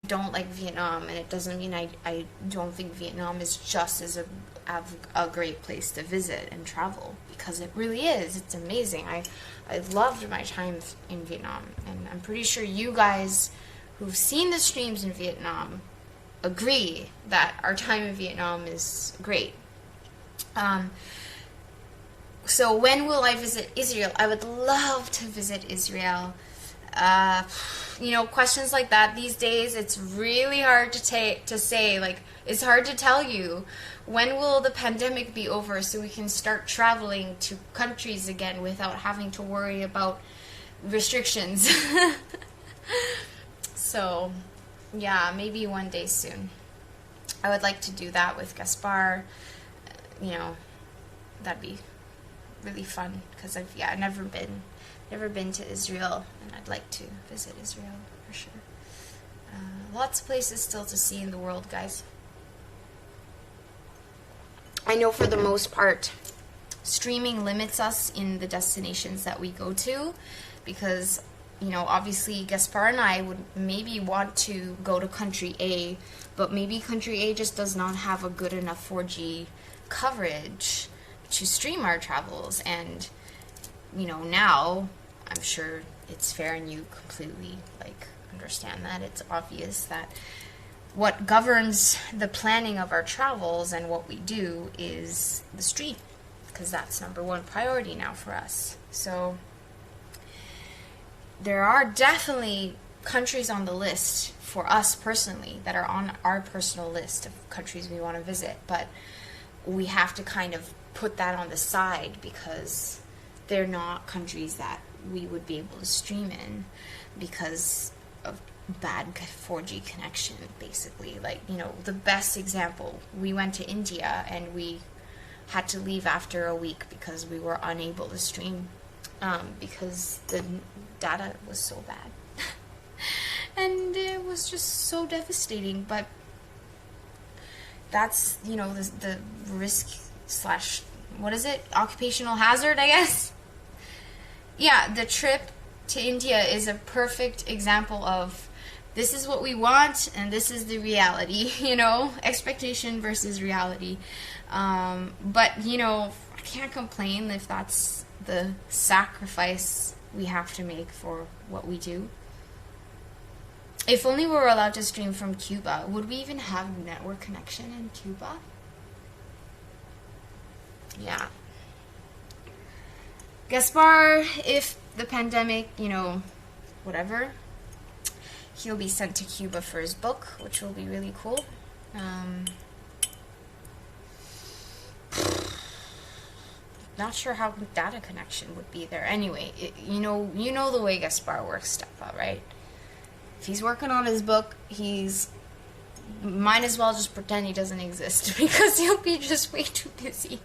don't like Vietnam, and it doesn't mean I don't think Vietnam is just as a great place to visit and travel, because it really is. It's amazing. I loved my time in Vietnam, and I'm pretty sure you guys who've seen the streams in Vietnam agree that our time in Vietnam is great. So when will I visit Israel? I would love to visit Israel. You know, questions like that these days, it's really hard to say. Like, it's hard to tell you when will the pandemic be over so we can start traveling to countries again without having to worry about restrictions. So, yeah, maybe one day soon. I would like to do that with Gaspar. You know, that'd be really fun, because I've never been to Israel, and I'd like to visit Israel for sure. Lots of places still to see in the world, guys. I know for the most part, streaming limits us in the destinations that we go to, because, you know, obviously Gaspar and I would maybe want to go to country A, but maybe country A just does not have a good enough 4G coverage to stream our travels. And, you know, now I'm sure it's fair and you completely like understand that. It's obvious that what governs the planning of our travels and what we do is the stream, because that's #1 priority now for us. So there are definitely countries on the list for us personally that are on our personal list of countries we want to visit, but we have to kind of put that on the side because they're not countries that we would be able to stream in because of bad 4G connection, basically. Like, you know, the best example, we went to India and we had to leave after a week because we were unable to stream because the data was so bad. And it was just so devastating. But that's, you know, the risk slash, what is it? Occupational hazard, I guess? Yeah, the trip to India is a perfect example of this is what we want and this is the reality, you know, expectation versus reality. But, you know, I can't complain if that's the sacrifice we have to make for what we do. If only we were allowed to stream from Cuba, would we even have network connection in Cuba? Yeah. Gaspar, if the pandemic, you know, whatever, he'll be sent to Cuba for his book, which will be really cool. Not sure how data connection would be there. Anyway, you know the way Gaspar works stuff out, right? If he's working on his book, he's might as well just pretend he doesn't exist because he'll be just way too busy.